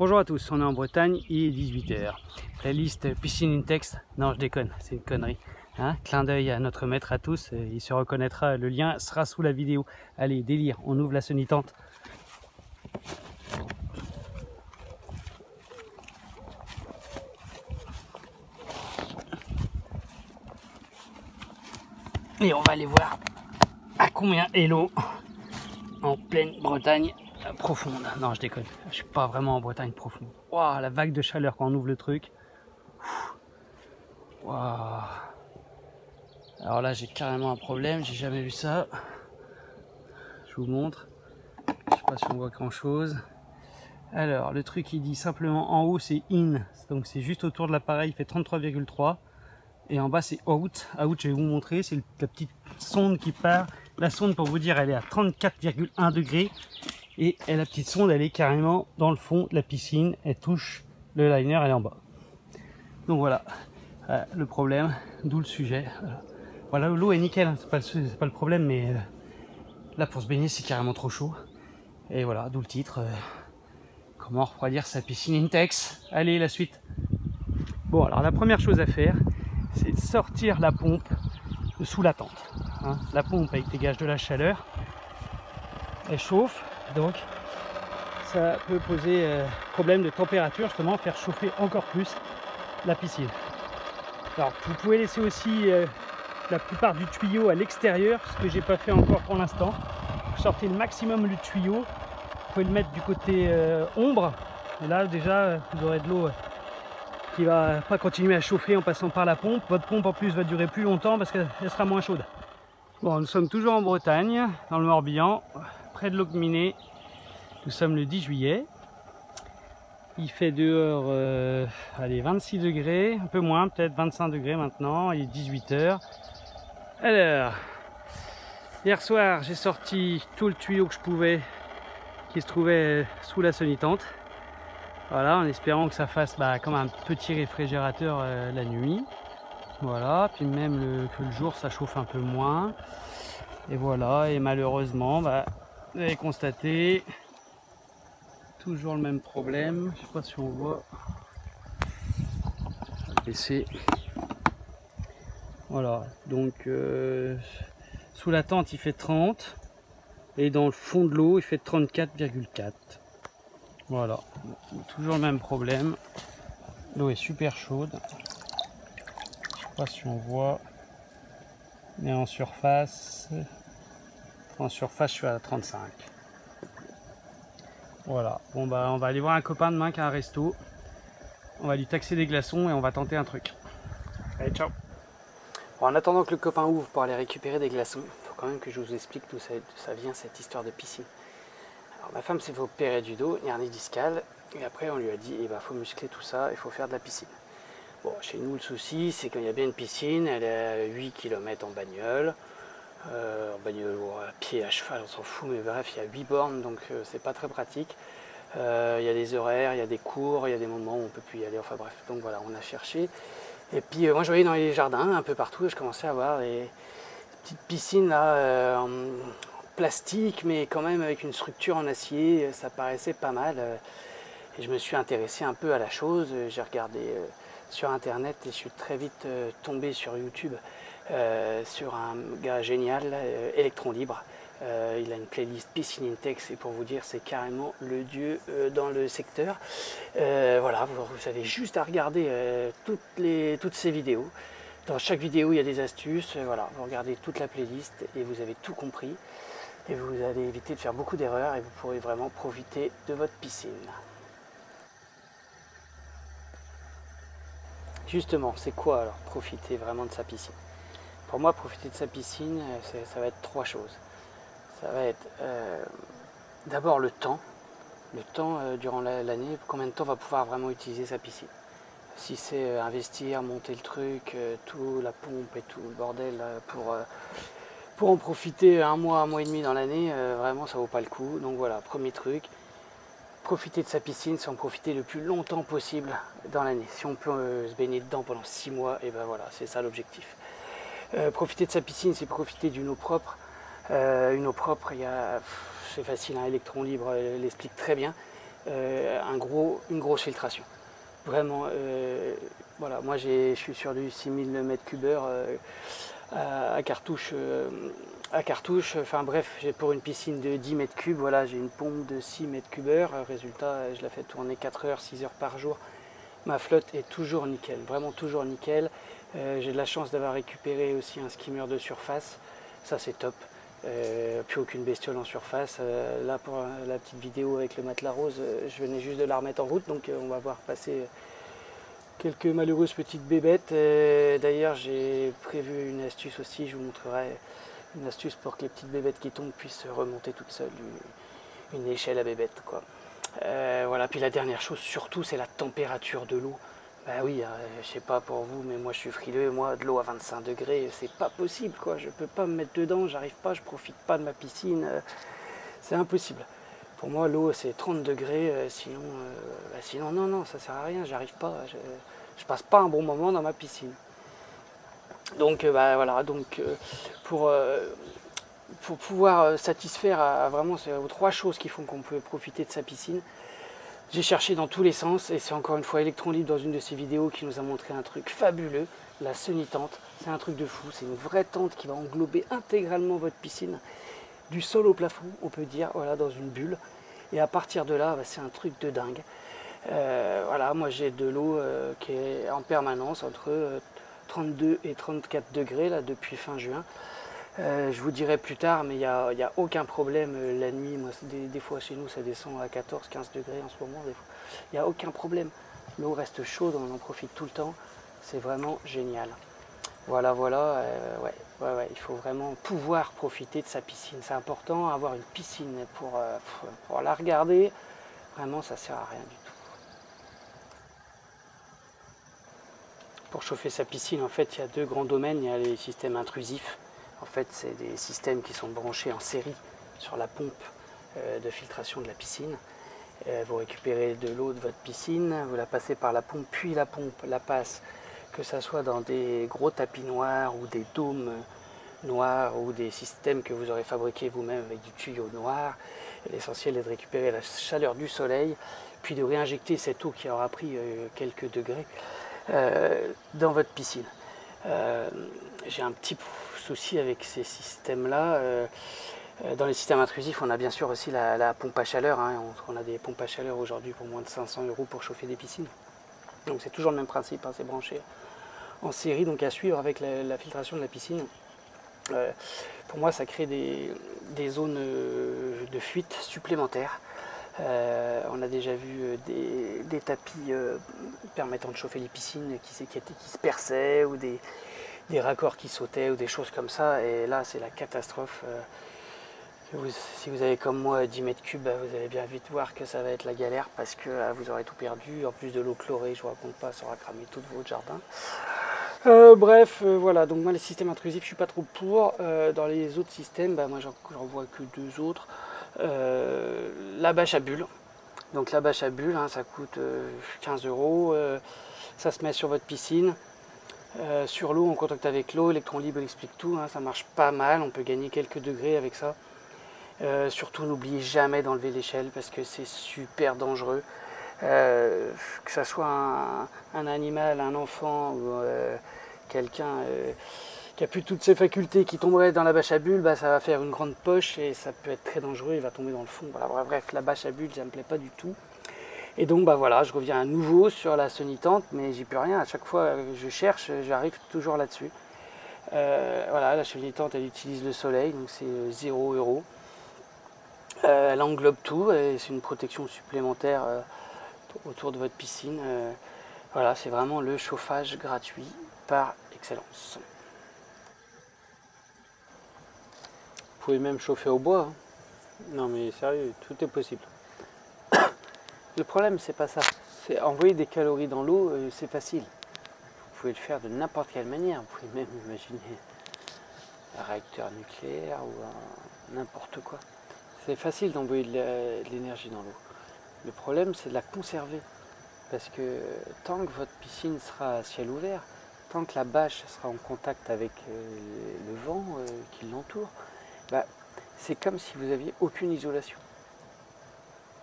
Bonjour à tous, on est en Bretagne, il est 18 h. Playlist piscine in text. Non, je déconne, c'est une connerie. Hein, clin d'œil à notre maître à tous, il se reconnaîtra, le lien sera sous la vidéo. Allez, délire, on ouvre la sonitante. Et on va aller voir à combien est l'eau en pleine Bretagne profonde. Non, je déconne, je suis pas vraiment en Bretagne profonde. Waouh, la vague de chaleur quand on ouvre le truc. Waouh. Alors là, j'ai carrément un problème, j'ai jamais vu ça. Je vous montre. Je sais pas si on voit grand chose. Alors, le truc il dit simplement en haut c'est in, donc c'est juste autour de l'appareil, il fait 33,3. Et en bas c'est out. Out, je vais vous montrer, c'est la petite sonde qui part. La sonde, pour vous dire, elle est à 34,1 degrés. Et la petite sonde, elle est carrément dans le fond de la piscine. Elle touche le liner, elle est en bas. Donc voilà, le problème, d'où le sujet. Voilà, l'eau est nickel, hein, c'est pas le problème, mais là pour se baigner c'est carrément trop chaud. Et voilà, d'où le titre. Comment refroidir sa piscine Intex. Allez, la suite. Bon, alors la première chose à faire, c'est sortir la pompe de sous la tente. Hein. La pompe, elle dégage de la chaleur, elle chauffe, donc ça peut poser problème de température, justement, faire chauffer encore plus la piscine. Alors, vous pouvez laisser aussi la plupart du tuyau à l'extérieur, ce que j'ai pas fait encore pour l'instant. Vous sortez le maximum du tuyau, vous pouvez le mettre du côté ombre, et là déjà vous aurez de l'eau qui va pas continuer à chauffer en passant par la pompe. Votre pompe en plus va durer plus longtemps parce qu'elle sera moins chaude. Bon, nous sommes toujours en Bretagne, dans le Morbihan, près de Locminé. Nous sommes le 10 juillet. Il fait dehors allez, 26 degrés, un peu moins, peut-être 25 degrés maintenant. Il est 18 h. Alors, hier soir, j'ai sorti tout le tuyau que je pouvais qui se trouvait sous la sonitante. Voilà, en espérant que ça fasse comme un petit réfrigérateur la nuit. Voilà, puis même que le jour ça chauffe un peu moins. Et voilà, et malheureusement, vous avez constaté toujours le même problème. Je sais pas si on voit. Je vais baisser. Voilà, donc sous la tente il fait 30 et dans le fond de l'eau il fait 34,4. Voilà, toujours le même problème. L'eau est super chaude. Je sais pas si on voit. Mais en surface je suis à 35. Voilà. Bon on va aller voir un copain demain qui a un resto. On va lui taxer des glaçons et on va tenter un truc. Allez, ciao. Bon, en attendant que le copain ouvre pour aller récupérer des glaçons, il faut quand même que je vous explique d'où ça vient cette histoire de piscine. Alors, ma femme s'est fait opérer du dos, hernie discale, et après on lui a dit faut muscler tout ça, il faut faire de la piscine. Bon, chez nous le souci c'est qu'il y a bien une piscine, elle est à 8 km en bagnole ou à pied, à cheval, on s'en fout, mais bref, il y a 8 bornes, donc c'est pas très pratique. Il y a des horaires, il y a des cours, il y a des moments où on peut plus y aller, enfin bref, donc voilà, on a cherché. Et puis moi je voyais dans les jardins, un peu partout, je commençais à voir des petites piscines là, en plastique, mais quand même avec une structure en acier, ça paraissait pas mal. Et je me suis intéressé un peu à la chose, j'ai regardé sur internet et je suis très vite tombé sur YouTube sur un gars génial, Electron Libre. Il a une playlist Piscine Intex et pour vous dire c'est carrément le dieu dans le secteur. Voilà, vous avez juste à regarder toutes ces vidéos. Dans chaque vidéo il y a des astuces, voilà, vous regardez toute la playlist et vous avez tout compris. Et vous allez éviter de faire beaucoup d'erreurs et vous pourrez vraiment profiter de votre piscine. Justement, c'est quoi alors profiter vraiment de sa piscine? Pour moi, profiter de sa piscine, ça va être 3 choses. Ça va être d'abord le temps durant l'année, combien de temps on va pouvoir vraiment utiliser sa piscine. Si c'est investir, monter le truc, tout, la pompe et tout le bordel pour en profiter un mois et demi dans l'année, vraiment ça vaut pas le coup. Donc voilà, premier truc, profiter de sa piscine, c'est en profiter le plus longtemps possible dans l'année. Si on peut se baigner dedans pendant 6 mois, et ben voilà, c'est ça l'objectif. Profiter de sa piscine, c'est profiter d'une eau propre. Une eau propre, c'est facile, un Electron Libre l'explique très bien. une grosse filtration. Vraiment, voilà, moi je suis sur du 6000 m3 à cartouche. Enfin bref, pour une piscine de 10 m3, voilà, j'ai une pompe de 6 m3. Résultat, je la fais tourner 4 heures, 6 heures par jour. Ma flotte est toujours nickel, vraiment toujours nickel. J'ai de la chance d'avoir récupéré aussi un skimmer de surface, ça c'est top. Plus aucune bestiole en surface. Là pour la petite vidéo avec le matelas rose, je venais juste de la remettre en route, donc on va voir passer quelques malheureuses petites bébêtes. D'ailleurs j'ai prévu une astuce aussi, je vous montrerai une astuce pour que les petites bébêtes qui tombent puissent remonter toutes seules une échelle à bébêtes, quoi. Voilà, puis la dernière chose surtout, c'est la température de l'eau. Bah oui, je sais pas pour vous, mais moi je suis frileux. Moi, de l'eau à 25 degrés, c'est pas possible, quoi. Je peux pas me mettre dedans, j'arrive pas, je profite pas de ma piscine. C'est impossible. Pour moi, l'eau c'est 30 degrés, sinon non, ça sert à rien, j'arrive pas. Je passe pas un bon moment dans ma piscine. Donc voilà, pour pouvoir satisfaire à vraiment ces 3 choses qui font qu'on peut profiter de sa piscine, j'ai cherché dans tous les sens, et c'est encore une fois Electron Libre dans une de ses vidéos qui nous a montré un truc fabuleux, la Sunny Tente. C'est un truc de fou, c'est une vraie tente qui va englober intégralement votre piscine, du sol au plafond, on peut dire, voilà, dans une bulle. Et à partir de là, c'est un truc de dingue. Voilà, moi j'ai de l'eau qui est en permanence entre 32 et 34 degrés là, depuis fin juin. Je vous dirai plus tard, mais il n'y a aucun problème la nuit. Moi, des fois chez nous, ça descend à 14-15 degrés en ce moment. Il n'y a aucun problème. L'eau reste chaude, on en profite tout le temps. C'est vraiment génial. Voilà, ouais, il faut vraiment pouvoir profiter de sa piscine. C'est important, avoir une piscine pour la regarder. Vraiment, ça ne sert à rien du tout. Pour chauffer sa piscine, en fait, il y a 2 grands domaines. Il y a les systèmes intrusifs. En fait, c'est des systèmes qui sont branchés en série sur la pompe de filtration de la piscine. Vous récupérez de l'eau de votre piscine, vous la passez par la pompe, puis la pompe la passe, que ce soit dans des gros tapis noirs ou des dômes noirs ou des systèmes que vous aurez fabriqués vous-même avec du tuyau noir. L'essentiel est de récupérer la chaleur du soleil, puis de réinjecter cette eau qui aura pris quelques degrés dans votre piscine. J'ai un petit souci avec ces systèmes-là. Dans les systèmes intrusifs, on a bien sûr aussi la pompe à chaleur. On a des pompes à chaleur aujourd'hui pour moins de 500 € pour chauffer des piscines. Donc c'est toujours le même principe, c'est branché en série, donc à suivre avec la filtration de la piscine. Pour moi, ça crée des zones de fuite supplémentaires. On a déjà vu des tapis permettant de chauffer les piscines qui se perçaient, ou des raccords qui sautaient, ou des choses comme ça, et là c'est la catastrophe. Si vous avez comme moi 10 m3, vous allez bien vite voir que ça va être la galère, parce que vous aurez tout perdu. En plus de l'eau chlorée, je ne vous raconte pas, ça aura cramé tout votre jardin. Bref, voilà, donc moi les systèmes intrusifs je suis pas trop pour. Dans les autres systèmes, moi j'en vois que 2 autres. La bâche à bulles. Donc la bâche à bulles, ça coûte 15 €. Ça se met sur votre piscine. Sur l'eau, en contact avec l'eau, Electron Libre explique tout, ça marche pas mal, on peut gagner quelques degrés avec ça. Surtout n'oubliez jamais d'enlever l'échelle, parce que c'est super dangereux. Que ça soit un animal, un enfant ou quelqu'un qui a plus toutes ses facultés qui tomberait dans la bâche à bulles, ça va faire une grande poche et ça peut être très dangereux, il va tomber dans le fond. Voilà, bref, la bâche à bulles, ça me plaît pas du tout. Et donc voilà, je reviens à nouveau sur la Sunny Tente, mais j'y peux rien. À chaque fois que je cherche, j'arrive toujours là-dessus. Voilà, la Sunny Tente, elle utilise le soleil, donc c'est 0 €. Elle englobe tout, et c'est une protection supplémentaire autour de votre piscine. Voilà, c'est vraiment le chauffage gratuit par excellence. Vous pouvez même chauffer au bois. Non mais sérieux, tout est possible. Le problème, c'est pas ça. C'est envoyer des calories dans l'eau, c'est facile. Vous pouvez le faire de n'importe quelle manière. Vous pouvez même imaginer un réacteur nucléaire ou n'importe quoi. C'est facile d'envoyer de l'énergie dans l'eau. Le problème, c'est de la conserver. Parce que tant que votre piscine sera à ciel ouvert, tant que la bâche sera en contact avec le vent qui l'entoure, c'est comme si vous n'aviez aucune isolation.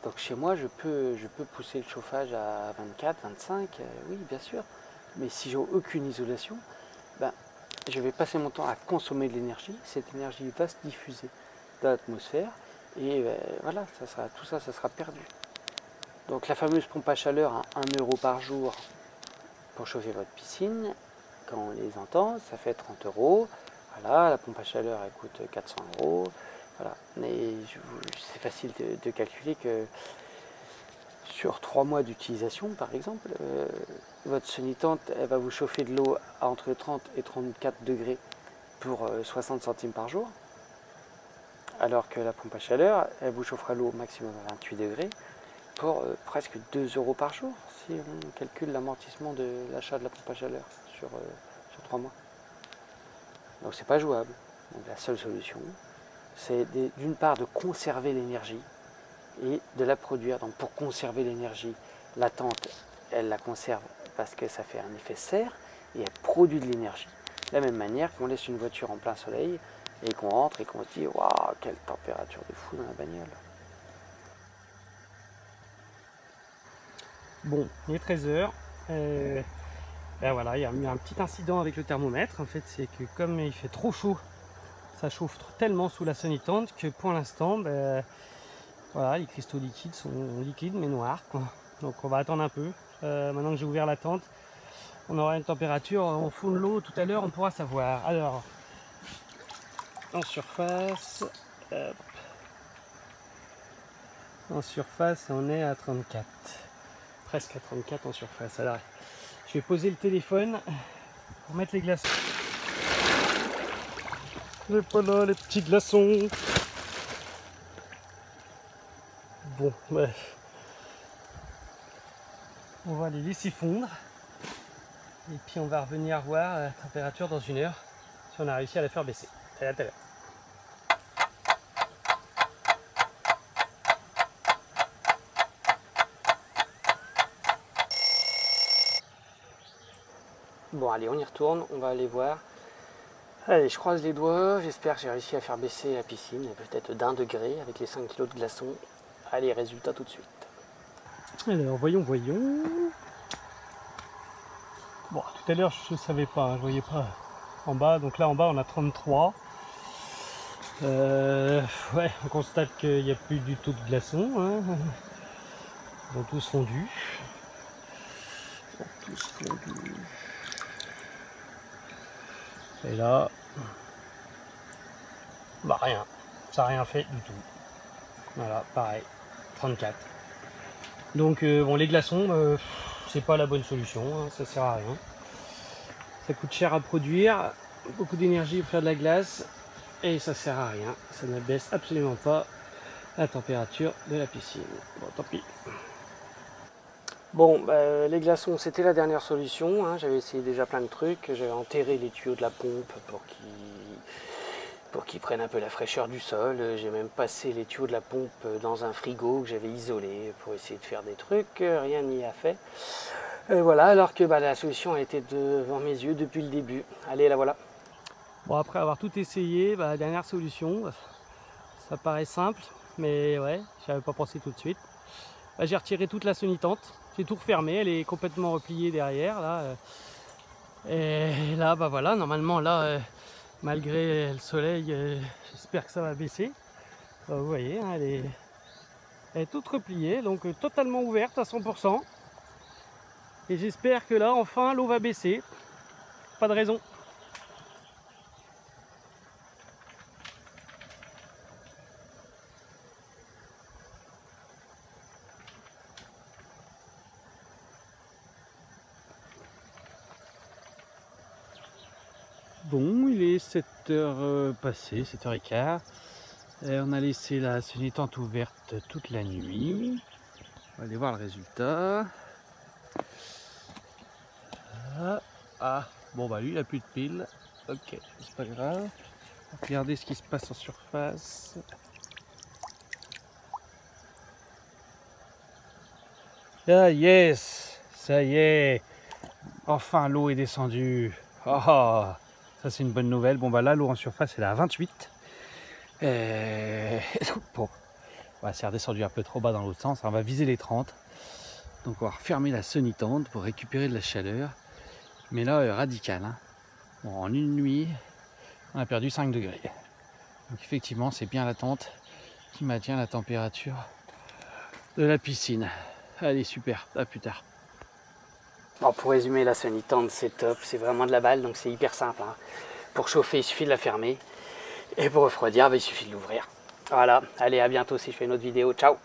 Donc chez moi, je peux pousser le chauffage à 24, 25, oui, bien sûr. Mais si j'ai aucune isolation, ben, je vais passer mon temps à consommer de l'énergie. Cette énergie va se diffuser dans l'atmosphère et voilà, tout ça, ça sera perdu. Donc la fameuse pompe à chaleur à 1 euro par jour pour chauffer votre piscine, quand on les entend, ça fait 30 euros. Voilà, la pompe à chaleur, elle coûte 400 euros. Voilà. Mais c'est facile de calculer que sur 3 mois d'utilisation, par exemple, votre semi-tente, elle va vous chauffer de l'eau à entre 30 et 34 degrés pour 60 centimes par jour. Alors que la pompe à chaleur, elle vous chauffera l'eau au maximum à 28 degrés pour presque 2 euros par jour, si on calcule l'amortissement de l'achat de la pompe à chaleur sur 3 mois. Donc c'est pas jouable. Donc la seule solution, c'est d'une part de conserver l'énergie et de la produire. Donc pour conserver l'énergie, la tente, elle la conserve parce que ça fait un effet serre et elle produit de l'énergie. De la même manière qu'on laisse une voiture en plein soleil et qu'on rentre et qu'on se dit « Waouh, quelle température de fou dans la bagnole !» Bon, il est 13 h. Ben voilà, il y a eu un petit incident avec le thermomètre. En fait, c'est que comme il fait trop chaud, ça chauffe tellement sous la semi-tente que pour l'instant, ben, voilà, les cristaux liquides sont liquides mais noirs, quoi. Donc on va attendre un peu. Maintenant que j'ai ouvert la tente, on aura une température au fond de l'eau tout à l'heure, on pourra savoir. Alors, en surface, hop. En surface, on est à 34. Presque à 34 en surface. Alors, je vais poser le téléphone pour mettre les glaçons. Et voilà les petits glaçons. Bon, ouais. On va les laisser fondre. Et puis on va revenir voir la température dans 1 heure. Si on a réussi à la faire baisser. Allez, à tout à l'heure. Bon, allez, on y retourne, on va aller voir. Allez, je croise les doigts, j'espère que j'ai réussi à faire baisser la piscine, peut-être d'1 degré avec les 5 kg de glaçons. Allez, résultat tout de suite. Alors, voyons. Bon, tout à l'heure, je ne savais pas, hein, je voyais pas en bas. Donc là, en bas, on a 33. Ouais, on constate qu'il n'y a plus du tout de glaçons. Hein. Ils ont tous fondu. Et là, bah rien, ça n'a rien fait du tout. Voilà, pareil, 34. Donc bon, les glaçons, c'est pas la bonne solution, hein, ça sert à rien. Ça coûte cher à produire, beaucoup d'énergie pour faire de la glace, et ça sert à rien. Ça ne baisse absolument pas la température de la piscine. Bon, tant pis. Bon, bah, les glaçons, c'était la dernière solution. Hein. J'avais essayé déjà plein de trucs. J'avais enterré les tuyaux de la pompe pour qu'ils prennent un peu la fraîcheur du sol. J'ai même passé les tuyaux de la pompe dans un frigo que j'avais isolé pour essayer de faire des trucs. Rien n'y a fait. Voilà, alors que bah, la solution a été devant mes yeux depuis le début. Allez, la voilà. Bon, après avoir tout essayé, bah, la dernière solution, ça paraît simple, mais ouais, j'avais pas pensé tout de suite. Bah, j'ai retiré toute la semi-tente. J'ai tout refermé, elle est complètement repliée derrière là. Et là, bah voilà, normalement là, malgré le soleil, j'espère que ça va baisser. Bah, vous voyez, hein, elle est toute repliée, donc totalement ouverte à 100%. Et j'espère que là, enfin, l'eau va baisser. Pas de raison. Bon, il est 7h passé, 7h15. Et on a laissé la semi-tente ouverte toute la nuit. On va aller voir le résultat. Ah, bon bah lui il a plus de piles. Ok, c'est pas grave. Regardez ce qui se passe en surface. Ah yes, ça y est. Enfin l'eau est descendue. Oh, ça c'est une bonne nouvelle. Bon bah là l'eau en surface elle est à 28. Bon, Voilà, c'est redescendu un peu trop bas dans l'autre sens. On va viser les 30. Donc on va refermer la semi-tente pour récupérer de la chaleur. Mais là, radical. Hein. Bon, en une nuit, on a perdu 5 degrés. Donc effectivement, c'est bien la tente qui maintient la température de la piscine. Allez, super, à plus tard. Bon, pour résumer, la semi-tente, c'est top. C'est vraiment de la balle, donc c'est hyper simple. Hein. Pour chauffer, il suffit de la fermer. Et pour refroidir, il suffit de l'ouvrir. Voilà, allez, à bientôt si je fais une autre vidéo. Ciao!